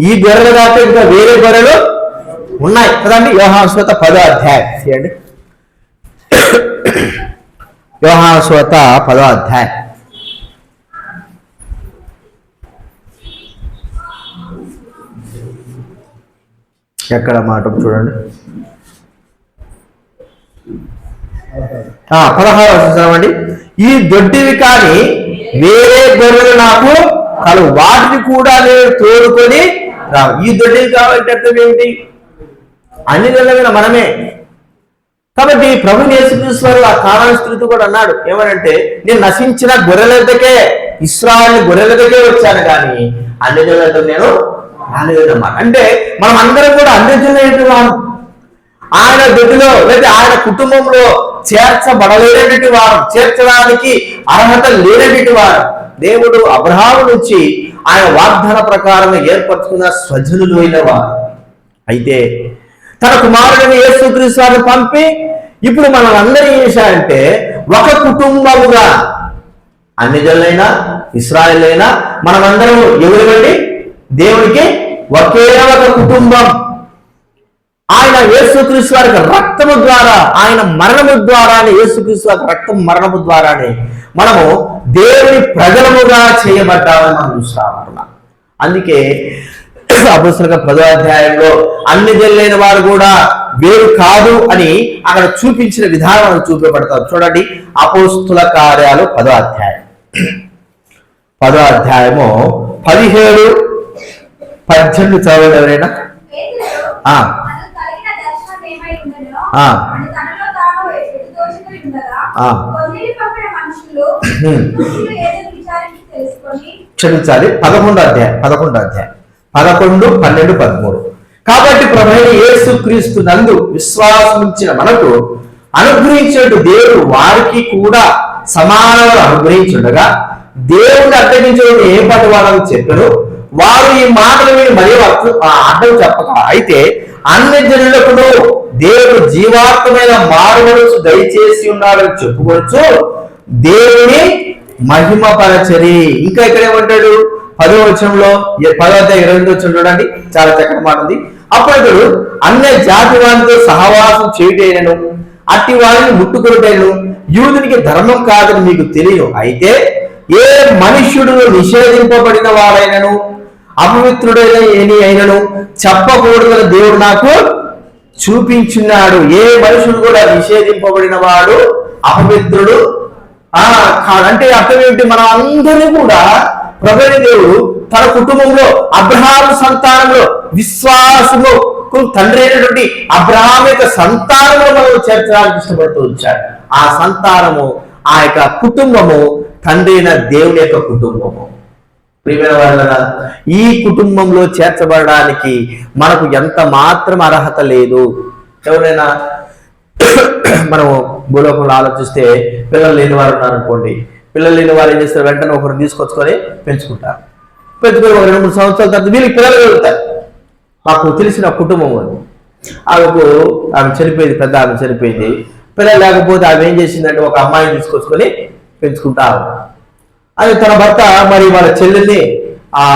ఈ గొర్రెలు కాక ఇంకా వేరే గొర్రెలు ఉన్నాయి కదండి. యోహాను సువార్త 10వ అధ్యాయం చేయండి. యోహాను సువార్త 10వ అధ్యాయం. ఎక్కడ మాట చూడండి, 16వ చదవండి. ఈ దొడ్డివి కానీ వేరే గొర్రెలు నాకు కలు, వాటిని కూడా నేను తోడుకొని రావు. ఈ దొడ్డివి కావాలంటే అర్థం ఏమిటి? అన్ని నెలమైన మనమే. కాబట్టి ప్రభు యేసుక్రీస్తు వారు ఆ కానాను స్త్రీతో కూడా అన్నాడు, ఏమనంటే నేను నశించిన గొర్రెల దగ్గరే, ఇశ్రాయేలు గొర్రెల దగ్గరే వచ్చాను కానీ అన్ని నెలలతో నేను రాలేదన్నమాట. అంటే మనం అందరం కూడా అన్ని నెలలు వారు, ఆయన దొడ్డిలో లేదా ఆయన కుటుంబంలో చేర్చబడలేనటువంటి వారు, చేర్చడానికి అర్హత లేనటువంటి వారు. దేవుడు అబ్రహాము నుంచి ఆయన వాగ్దాన ప్రకారం ఏర్పరచుకున్న స్వజనులు అయిన వారు. అయితే తన కుమారుడిని యేసుక్రీస్తు వారిని పంపి ఇప్పుడు మనం అందరూ ఏం చేశారంటే ఒక కుటుంబముగా, అన్ని జనులైనా ఇశ్రాయేలు అయినా మనమందరం ఎవరివండి? దేవుడికి ఒకే ఒక కుటుంబం. ఆయన యేసుక్రీస్తు వారి రక్తము ద్వారా, ఆయన మరణము ద్వారానే, యేసుక్రీస్తు వారి రక్తం మరణము ద్వారానే మనము దేవుని ప్రజలముగా చేయబడ్డామని మనం చూస్తామన్నా. అందుకే అపోస్తలుల 10వ అధ్యాయంలో అన్ని జనులైన వారు కూడా వేరు కాదు అని అక్కడ చూపించిన విధానం చూపబడతారు. చూడండి, అపోస్తలుల కార్యాలు 10వ అధ్యాయం, 10వ అధ్యాయము 17, 18 చదవండి ఎవరైనా. క్షమించాలి, 11వ అధ్యాయం 11, 12, 13. కాబట్టి ప్రభువైన యేసుక్రీస్తు నందు విశ్వాసముంచిన మనకు అనుగ్రహించినట్టు దేవుడు వారికి కూడా సమానముగా అనుగ్రహించుండగా, దేవుడిని అడ్డగించడం ఏ పని వాళ్ళని చెప్పారు. వారు ఈ మాటలు విని మరీ అడ్డం చెప్పక, అయితే అన్ని జనులకు దేవుడు జీవాత్మైన మారుమనసు దయచేసి ఉన్నాడని చెప్పుకోవచ్చు, దేవుని మహిమపరచరి. ఇంకా ఇక్కడ ఏమంటాడు? 10వ వచనంలో 10వ అధ్యాయం 22వ వచనం చూడండి, చాలా చక్కటి మాట ఉంది. అప్పుడు అతడు అన్య జాతి వారితో సహవాసం చేయుటైనను అట్టి వారిని ముట్టుకొనుటైనను యూదునికి ధర్మం కాదని మీకు తెలియను. అయితే ఏ మనుష్యుడు నిషేధింపబడిన వాడైనను అపవిత్రుడైన ఏని అయినను చెప్పకూడదని దేవుడు నాకు చూపించున్నాడు. ఏ మనుషుడు కూడా నిషేధింపబడిన వాడు అపవిత్రుడు అంటే అర్థం ఏమిటి? మనం అందరూ కూడా ప్రభువైన దేవుడు తన కుటుంబంలో అబ్రహాము సంతానంలో విశ్వాసము తండ్రి అయినటువంటి అబ్రహాము యొక్క సంతానంలో మనం చేర్చడానికి ఇష్టపడుతూ వచ్చాడు. ఆ సంతానము, ఆ యొక్క కుటుంబము తండ్రి అయిన దేవుని యొక్క కుటుంబము. ప్రియమైన వాళ్ళ, ఈ కుటుంబంలో చేర్చబడడానికి మనకు ఎంత మాత్రం అర్హత లేదు. ఎవరైనా మనము భూలోకంలో ఆలోచిస్తే పిల్లలు లేని వారు ఉన్నారనుకోండి, పిల్లలు లేని వారు ఏం చేస్తారు? వెంటనే ఒకరిని తీసుకొచ్చుకొని పెంచుకుంటారు. పెంచుకొని ఒక 2-3 సంవత్సరాల తర్వాత వీళ్ళకి పిల్లలు కలుగుతారు. మాకు తెలిసిన కుటుంబం అది, ఆమె చనిపోయింది, పెద్ద ఆమె చనిపోయింది. పిల్లలు లేకపోతే ఆమె ఏం చేసిందంటే ఒక అమ్మాయిని తీసుకొచ్చుకొని పెంచుకుంటారు. అది తన భర్త మరి వాళ్ళ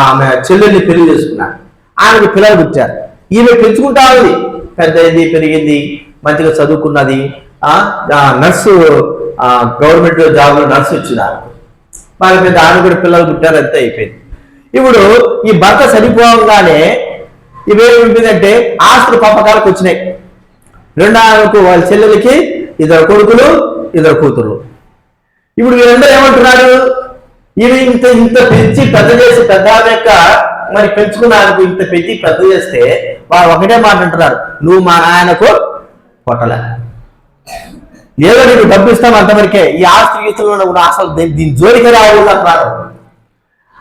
ఆమె చెల్లెల్ని పెళ్లి చేసుకున్నాడు. ఆమెకు పిల్లలు పుట్టారు. ఈమె పెంచుకుంటా ఉంది, పెద్ద అయింది, పెరిగింది, మంచిగా చదువుకున్నది. నర్సు, గవర్నమెంట్ జాబ్లో నర్సు ఇచ్చినారు. వాళ్ళ పెద్ద ఆమె కూడా పిల్లలు పుట్టారు, అంతే అయిపోయింది. ఇప్పుడు ఈ భర్త చనిపోగానే ఇవేమిటంటే ఆస్తులు పంపకాలకు వచ్చినాయి. రెండో ఆమెకు వాళ్ళ చెల్లెలకి 2 కొడుకులు 2 కూతురు. ఇప్పుడు వీళ్ళందరూ ఏమంటున్నారు? ఇవి ఇంత పెంచి పెద్ద చేసి పెద్ద యొక్క మరి పెంచుకున్నానికి ఇంత పెంచి పెద్ద చేస్తే వారు ఒకటే మాట అంటున్నారు, నువ్వు మా ఆయనకు పొట్టలే, ఏదో నీకు డబ్బు ఇస్తాం అంతవరకే, ఈ ఆస్తి గీతలో అసలు దీని జోలికి రావాలి అంటున్నారు.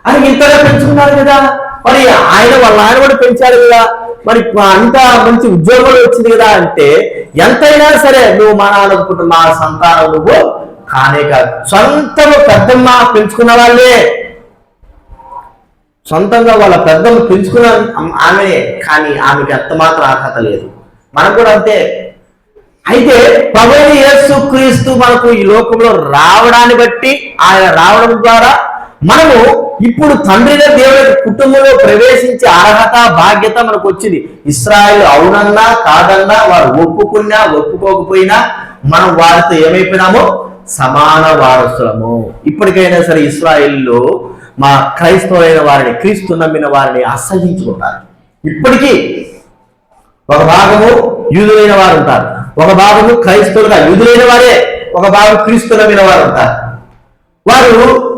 అని ఇంతగా పెంచుకున్నారు కదా, మరి వాళ్ళ ఆయన కూడా పెంచాడు కదా, మరి అంత మంచి ఉద్యోగంలో వచ్చింది కదా. అంటే ఎంతైనా సరే నువ్వు మా నాన్నకుంటున్న మా సంతానం నువ్వు కానే కాదు. సొంతము పెద్దమ్మ పెంచుకున్న వాళ్ళే, సొంతంగా వాళ్ళ పెద్దమ్మ పెంచుకున్న ఆమె, కానీ ఆమెకి ఎంత మాత్రం అర్హత లేదు. మనకు కూడా అంతే. అయితే ప్రభువైన యేసుక్రీస్తు మనకు ఈ లోకంలో రావడాన్ని బట్టి, ఆయన రావడం ద్వారా మనము ఇప్పుడు తండ్రి దేవుని కుటుంబంలో ప్రవేశించే అర్హత బాధ్యత మనకు వచ్చింది. ఇశ్రాయేలు అవునన్నా కాదన్నా, వారు ఒప్పుకున్నా ఒప్పుకోకపోయినా మనం వారితో ఏమైపోయినామో సమాన వారసులము. ఇప్పటికైనా సరే ఇశ్రాయేలు మా క్రైస్తవులైన వారిని, క్రీస్తు నమ్మిన వారిని అసహించుకుంటారు. ఇప్పటికీ ఒక భాగము యూదులైన వారు ఉంటారు, ఒక భాగము క్రైస్తవులుగా యూదులైన వారే, ఒక భాగం క్రీస్తు నమ్మిన వారు ఉంటారు. వారు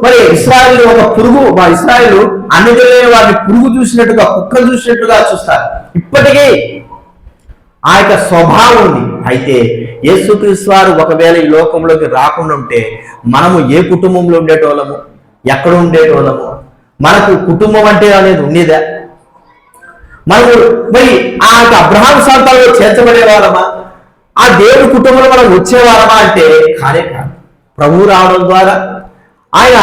మరి ఇశ్రాయేలు ఒక పురుగు, మా ఇశ్రాయేలు అన్నిలైన వారిని పురుగు చూసినట్టుగా, కుక్కలు చూసినట్టుగా చూస్తారు. ఇప్పటికీ ఆ యొక్క స్వభావం ఉంది. అయితే యేసుక్రీస్తు వారు ఒకవేళ ఈ లోకంలోకి రాకుండా ఉంటే మనము ఏ కుటుంబంలో ఉండేటోళ్ళము, ఎక్కడ ఉండేటోళ్ళము? మనకు కుటుంబం అంటే అనేది ఉండేదా? మనము మరి ఆ అబ్రహాం సంతానంలో చేర్చబడే వాళ్ళమా? ఆ దేవుడి కుటుంబంలో మనం వచ్చేవాళ్ళమా అంటే కానే కాదు. ప్రభువు రావడం ద్వారా ఆయన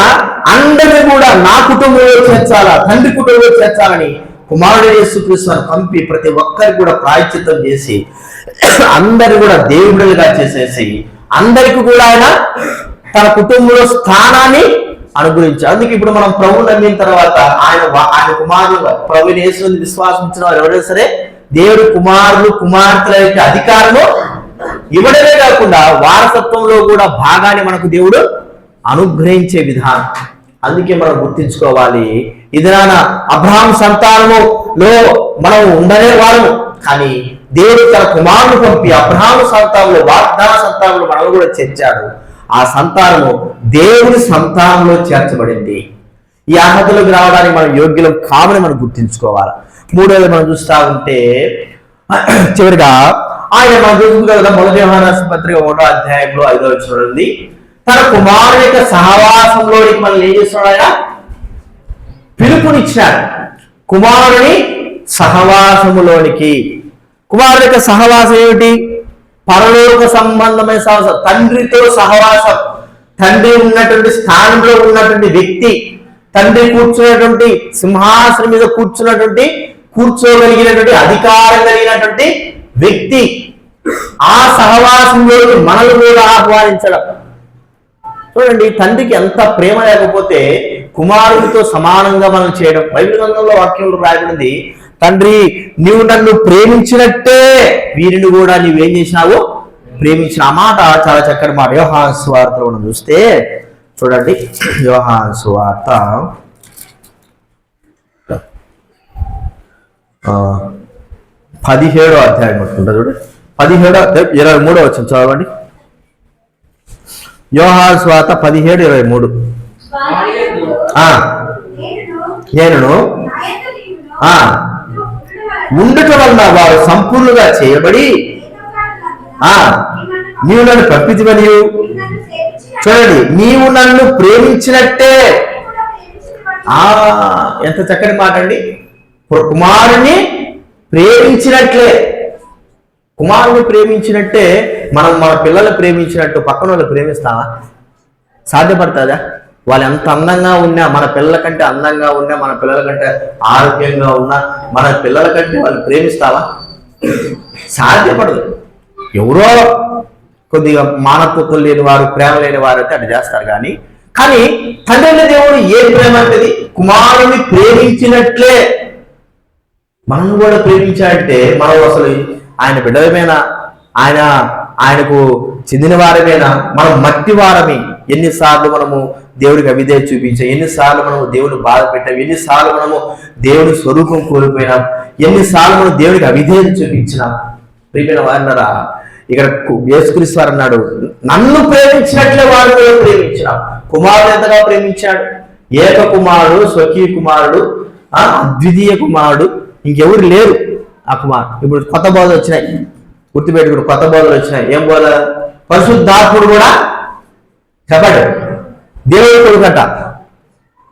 అందరినీ కూడా నా కుటుంబంలో చేర్చాలా, తండ్రి కుటుంబంలో చేర్చాలని కుమారుడు యేసుక్రీస్తును పంపి ప్రతి ఒక్కరికి కూడా ప్రాయశ్చిత్తం చేసి అందరు కూడా దేవుడుగా చేసేసి అందరికి కూడా ఆయన తన కుటుంబంలో స్థానాన్ని అనుగ్రహించారు. అందుకే ఇప్పుడు మనం ప్రభువు నమ్మిన తర్వాత ఆయన కుమారులు, ప్రభువుని యేసుని విశ్వాసించిన వారు ఎవరైనా సరే దేవుడి కుమారులు కుమార్తెల యొక్క అధికారము ఇవ్వడమే కాకుండా వారసత్వంలో కూడా భాగాన్ని మనకు దేవుడు అనుగ్రహించే విధానం. అందుకే మనం గుర్తించుకోవాలి, ఇది నాన్న అబ్రహాం సంతానములో మనం ఉండనే వాళ్ళము, కానీ దేవుడు తన కుమారుడు పంపి అబ్రహాం సంతానంలో, వాగ్దాన సంతానంలో మనల్ని కూడా చేర్చాడు. ఆ సంతానము దేవుని సంతానంలో చేర్చబడింది. ఈ అర్హతలోకి రావడానికి మనం యోగ్యులం కామని మనం గుర్తించుకోవాలి. మూడోది మనం చూస్తా ఉంటే చివరిగా ఆయన మనం చూసుకుంటాం కదా, మొదటి యోహాను పత్రిక 1వ అధ్యాయంలో 5వ వచనం ఉంది, తన కుమారుని యొక్క సహవాసంలోనికి మనం ఏం చేస్తున్నాడు? ఆయన పిలుపునిచ్చాడు కుమారుని సహవాసములోనికి. కుమారుని యొక్క సహవాసం ఏమిటి? పరలోక సంబంధమైన సహవాసం, తండ్రితో సహవాసం. తండ్రి ఉన్నటువంటి స్థానంలో ఉన్నటువంటి వ్యక్తి, తండ్రి కూర్చున్నటువంటి సింహాసనం మీద కూర్చోగలిగినటువంటి అధికారం కలిగినటువంటి వ్యక్తి, ఆ సహవాసంలోకి మనల్ని కూడా ఆహ్వానించడం. చూడండి, తండ్రికి ఎంత ప్రేమ లేకపోతే కుమారుడితో సమానంగా మనం చేయడం. బైబిల్ గ్రంథంలో వాక్యంలో రాయబడింది, తండ్రి నీవు నన్ను ప్రేమించినట్టే వీరిని కూడా నీవేం చేసినావు? ప్రేమించిన. ఆ మాట చాలా చక్కటి మాట. యోహాను సువార్తలో మనం చూస్తే చూడండి, యోహాను సువార్త 17వ అధ్యాయం అనుకుంటా, చూడండి 23వ వచనం చదవండి. యోహాను సువార్త 17:23. నేనును ఉండుట వలన వారు సంపూర్ణంగా చేయబడి నీవు నన్ను పంపించమని, చూడండి, నీవు నన్ను ప్రేమించినట్టే. ఎంత చక్కటి మాట అండి. కుమారుని ప్రేమించినట్లే, కుమారుని ప్రేమించినట్టే మనం మన పిల్లల్ని ప్రేమించినట్టు పక్కన వాళ్ళు ప్రేమిస్తావా? సాధ్యపడుతుందా? వాళ్ళు ఎంత అందంగా ఉన్నా, మన పిల్లల కంటే అందంగా ఉన్నా, మన పిల్లల కంటే ఆరోగ్యంగా ఉన్నా, మన పిల్లల కంటే వాళ్ళు ప్రేమిస్తావా? సాధ్యపడదు. ఎవరో కొద్దిగా మానవత్వం లేని వారు, ప్రేమ లేని వారు అయితే అటు చేస్తారు. కానీ తండ్రి దేవుడు ఏ ప్రేమ అంటది? కుమారుని ప్రేమించినట్లే మనం కూడా ప్రేమించాలంటే మనం అసలు ఆయన బిడ్డలమేనా? ఆయనకు చెందిన వారమేనా? మనం మట్టి వారమే. ఎన్నిసార్లు మనము దేవుడికి అవిధేయత చూపించాం, ఎన్నిసార్లు మనము దేవుని బాధ పెట్టాం, ఎన్నిసార్లు మనము దేవుని స్వరూపం కోల్పోయినాం, ఎన్నిసార్లు మనం దేవుడికి అవిధేయత చూపించినాం. ప్రియమైన వారినరా, ఇక్కడ యేసుక్రీస్తు వారు అన్నాడు, నన్ను ప్రేమించినట్లే వారు కూడా ప్రేమించినాం. కుమారుడు ఎంతగా ప్రేమించాడు? ఏక కుమారుడు, స్వకీయ కుమారుడు, అద్వితీయ కుమారుడు, ఇంకెవరు లేరు ఆ కుమారుడు. ఇప్పుడు కొత్త బోధలు వచ్చినాయి, గుర్తుపెట్టుకుని కొత్త బోధలు వచ్చినాయి. ఏం బోధ? పరిశుద్ధాత్ముడు కూడా చెప్పాడు దేవుడి కొడుకట.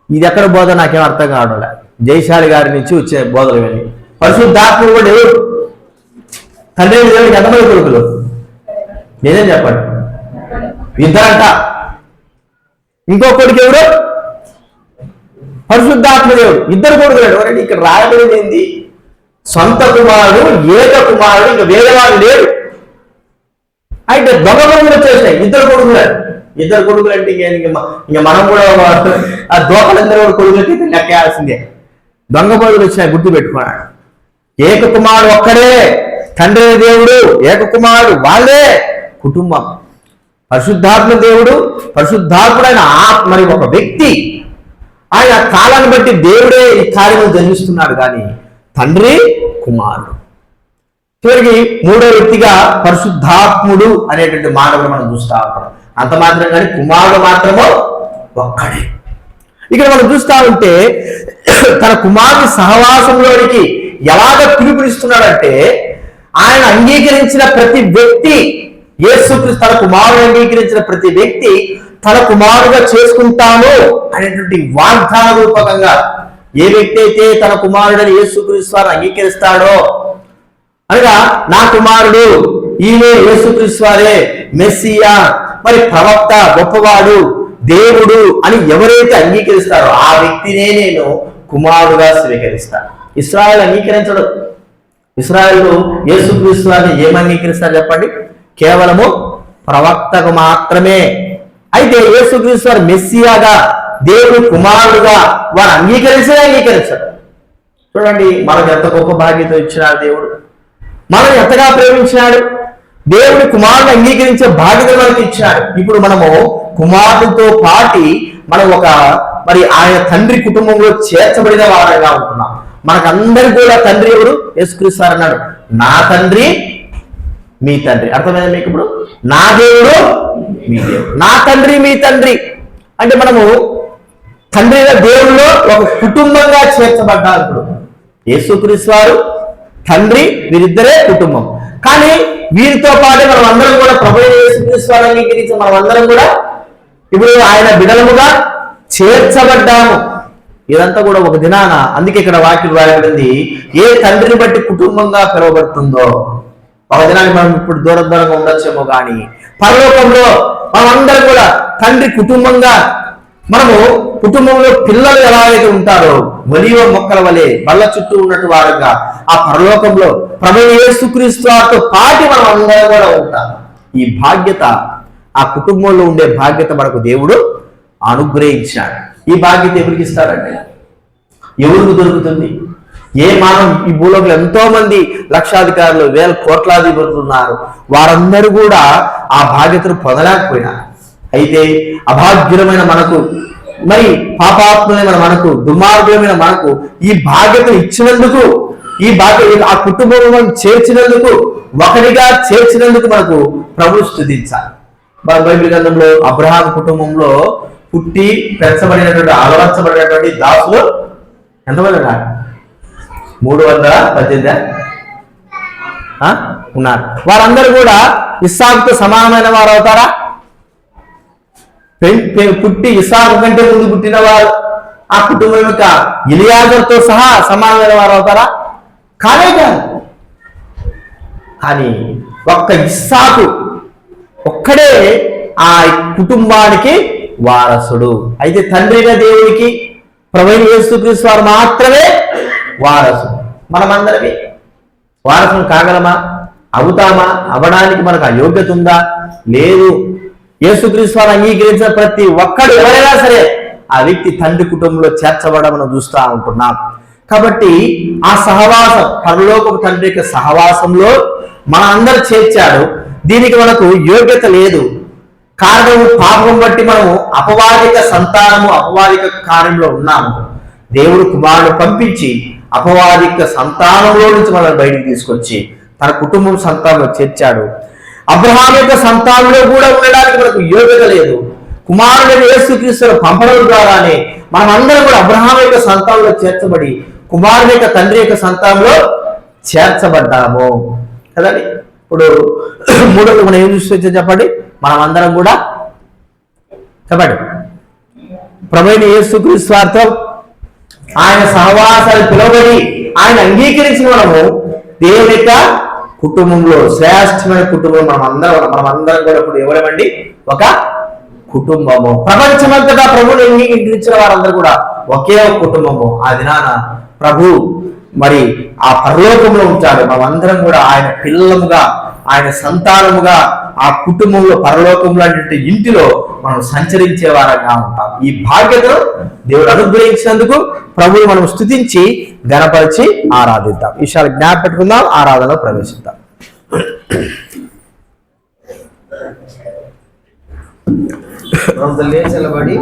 ఇది ఎక్కడ బోధ నాకేం అర్థం కావడం. జయశాలి గారి నుంచి వచ్చే బోధలు ఇవన్నీ. పరిశుద్ధాత్ముడు కూడా ఎవరు? తండ్రి దేవుడికి ఎంతమంది కొడుకులు? నేనేం చెప్పండి, ఇద్దరంట. ఇంకో కొడుకు ఎవరు? పరిశుద్ధాత్మదేవుడు. ఇద్దరు కొడుకులు. ఎవరండి? ఇక్కడ రాయబడింది ఏంది? సొంత కుమారుడు, ఏక కుమారుడు, ఇంకా వేరేవాడు లేడు. అయితే దొంగ కొడుకులు వచ్చేసినాయి. ఇద్దరు కొడుకులు. ఇద్దరు కొడుకులు అంటే ఇంకా మనం కూడా ఆ దోకలందరూ కొడుకులకి లెక్కేయాల్సిందే. దొంగ కొడుకులు వచ్చినాయి, గుర్తు పెట్టుకున్నాడు. ఏక కుమారుడు ఒక్కడే, తండ్రి దేవుడు, ఏక కుమారుడు వాళ్ళే కుటుంబం. పరిశుద్ధాత్మ దేవుడు, పరిశుద్ధాత్ముడైన మరి ఒక వ్యక్తి, ఆయన కాలాన్ని బట్టి దేవుడే ఈ కార్యము జరిగిస్తున్నాడు. కానీ తండ్రి, కుమారుడు, చివరికి మూడో వ్యక్తిగా పరిశుద్ధాత్ముడు అనేటువంటి మాటలు మనం చూస్తూ ఉంటాం. అంత మాత్రం కానీ కుమారుడు మాత్రము ఒక్కడే. ఇక్కడ మనం చూస్తూ ఉంటే తన కుమారుని సహవాసంలోనికి ఎలాగ పిలుపునిస్తున్నాడంటే, ఆయన అంగీకరించిన ప్రతి వ్యక్తి, యేసుక్రీస్తు తన కుమారుడు అంగీకరించిన ప్రతి వ్యక్తి తన కుమారుగా చేసుకుంటాను అనేటువంటి వాగ్దాన రూపకంగా ఏ వ్యక్తి అయితే తన కుమారుడని యేసుక్రీస్తు వారు అంగీకరిస్తాడో, అనగా నా కుమారుడు ఈయనే యేసుక్రీస్తు వారే మెస్సియా, మరి ప్రవక్త, గొప్పవాడు, దేవుడు అని ఎవరైతే అంగీకరిస్తారో ఆ వ్యక్తినే నేను కుమారుడుగా స్వీకరిస్తాను. ఇశ్రాయేలు అంగీకరించడు. ఇశ్రాయేలు యేసుక్రీస్తు వారిని ఏం అంగీకరిస్తారు చెప్పండి? కేవలము ప్రవక్తకు మాత్రమే. అయితే యేసుక్రీస్తు వారు మెస్సియాగా, దేవుడు కుమారుడుగా వారు అంగీకరించాడు. చూడండి, మనకు ఎంత గొప్ప బాధ్యత ఇచ్చినాడు దేవుడు, మనం ఎంతగా ప్రేమించినాడు. దేవుడి కుమారుని అంగీకరించే బాధ్యత మనకు ఇచ్చాడు. ఇప్పుడు మనము కుమారుడితో పాటి మనం మరి ఆయన తండ్రి కుటుంబంలో చేర్చబడిన వారంగా ఉంటున్నాం. మనకందరికి కూడా తండ్రి ఎవరు? యేసుక్రీస్తు అన్నాడు, నా తండ్రి మీ తండ్రి. అర్థమైందా మీకు? ఇప్పుడు నా దేవుడు మీ దేవుడు, నా తండ్రి మీ తండ్రి అంటే మనము తండ్రి దేవుడిలో ఒక కుటుంబంగా చేర్చబడ్డారు. ఇప్పుడు యేసుక్రీస్తు వారు, తండ్రి, వీరిద్దరే కుటుంబం. కానీ వీరితో పాటు మనం అందరం కూడా ప్రభు యేసుక్రీస్తు వారు అంగీకరించి మనం అందరం కూడా ఇప్పుడు ఆయన బిడలముగా చేర్చబడ్డాము. ఇదంతా కూడా ఒక దినాన, అందుకే ఇక్కడ వాక్యం రాయబడింది, ఏ తండ్రిని బట్టి కుటుంబంగా పిలువబడుతుందో ఒక దినాన్ని మనం ఇప్పుడు దూరంగా ఉండొచ్చేమో, కానీ పరలోకంలో మనం అందరం కూడా తండ్రి కుటుంబంగా, మనము కుటుంబంలో పిల్లలు ఎలా అయితే ఉంటారో ఒలీవ మొక్కల వలె బల్ల చుట్టూ ఉన్నట్టు వారుగా ఆ పరలోకంలో ప్రభువు యేసుక్రీస్తు వారితో పాటు మనం అందరం కూడా ఉంటాం. ఈ బాధ్యత, ఆ కుటుంబంలో ఉండే బాధ్యత మనకు దేవుడు అనుగ్రహించాడు. ఈ బాధ్యత ఎవరికి ఇస్తారంటే, ఎవరికి దొరుకుతుంది? ఏ మానవ ఈ భూలోకంలో ఎంతో మంది లక్షాధికారులు, వేల కోట్లాధిపతులు ఉన్నారు. వారందరూ కూడా ఆ బాధ్యతను పొందలేకపోయినారు. అయితే అభాగ్యులమైన మనకు, మరి పాపాత్ములమైన మనకు, దుర్మార్గులమైన మనకు ఈ బాధ్యతను ఇచ్చినందుకు, ఈ బాధ్యత ఆ కుటుంబం చేర్చినందుకు, ఒకరిగా చేర్చినందుకు మనకు ప్రభు స్తుతించాలి. బైబిల్ గ్రంథంలో అబ్రహాం కుటుంబంలో పుట్టి పెంచబడినటువంటి, అలవర్చబడినటువంటి దాసులు ఎంతమంది ఉన్నారు? 318 ఉన్నారు. వారందరూ కూడా ఇస్సాకుతో సమానమైన వారు అవుతారా? పుట్టి ఇస్సాకు కంటే ముందు పుట్టిన వారు ఆ కుటుంబం యొక్క ఎలియాజరుతో సహా సమానమైన వారు అవుతారా? కానే కాదు. కానీ ఒక్క ఇస్సాకు ఒక్కడే ఆ కుటుంబానికి వారసుడు. అయితే తండ్రిగా దేవుడికి ప్రభువైన యేసుక్రీస్తు వారు మాత్రమే వారసుడు. మనమందరమే వారసులు కాగలమా? అవుతామా? అవ్వడానికి మనకు అయోగ్యత ఉందా? లేదు. యేసుక్రీస్తు వారు అంగీకరించిన ప్రతి ఒక్కడు ఎవరైనా సరే ఆ వ్యక్తి తండ్రి కుటుంబంలో చేర్చబడమని చూస్తూ ఉంటున్నాం. కాబట్టి ఆ సహవాసం, పరలోకపు తండ్రి యొక్క సహవాసంలో మన అందరూ చేర్చాడు. దీనికి మనకు యోగ్యత లేదు. కారణము పాపం బట్టి మనము అపవాదిక సంతానము, అపవాదిక కార్యంలో ఉన్నాము. దేవుడు కుమారుడు పంపించి అపవాదిక సంతానంలో నుంచి మనల్ని బయటికి తీసుకొచ్చి తన కుటుంబం సంతానంలో చేర్చాడు. అబ్రహాం యొక్క సంతానంలో కూడా ఉండడానికి మనకు యోగ్యత లేదు. కుమారుడైన యేసుక్రీస్తును పంపడం ద్వారానే మనం అందరం కూడా అబ్రహాం యొక్క సంతానంలో చేర్చబడి కుమారుని యొక్క తండ్రి యొక్క సంతానంలో చేర్చబడ్డాము కదండి. ఇప్పుడు మూడోది మనం ఏం చూస్తే చెప్పండి, మనం అందరం కూడా చెప్పండి ప్రభువైన యేసుక్రీస్తు వారితో ఆయన సహవాసాలు పిలువబడి ఆయన అంగీకరించిన మనము దేవుని యొక్క కుటుంబంలో శ్రేష్టమైన కుటుంబం మనమందరం కూడా ఇప్పుడు ఎవరమండి? ఒక కుటుంబము. ప్రపంచమంతటా ప్రభువుని అంగీకరించిన వారందరూ కూడా ఒకే ఒక కుటుంబము. ఆ దినాన ప్రభు మరి ఆ పరలోకంలో ఉంటాడు. మనమందరం కూడా ఆయన పిల్లముగా, ఆయన సంతానముగా ఆ కుటుంబంలో పరలోకంలో అంటే ఇంటిలో మనం సంచరించే వారంగా ఉంటాం. ఈ బాధ్యతను దేవుడు అనుగ్రహించినందుకు ప్రభువు మనం స్తుతించి ఘనపరిచి ఆరాధిద్దాం. ఈ విషయాలు జ్ఞాపకం పెట్టుకుందాం. ఆరాధనలో ప్రవేశిద్దాం. మనం లేచి నిలబడి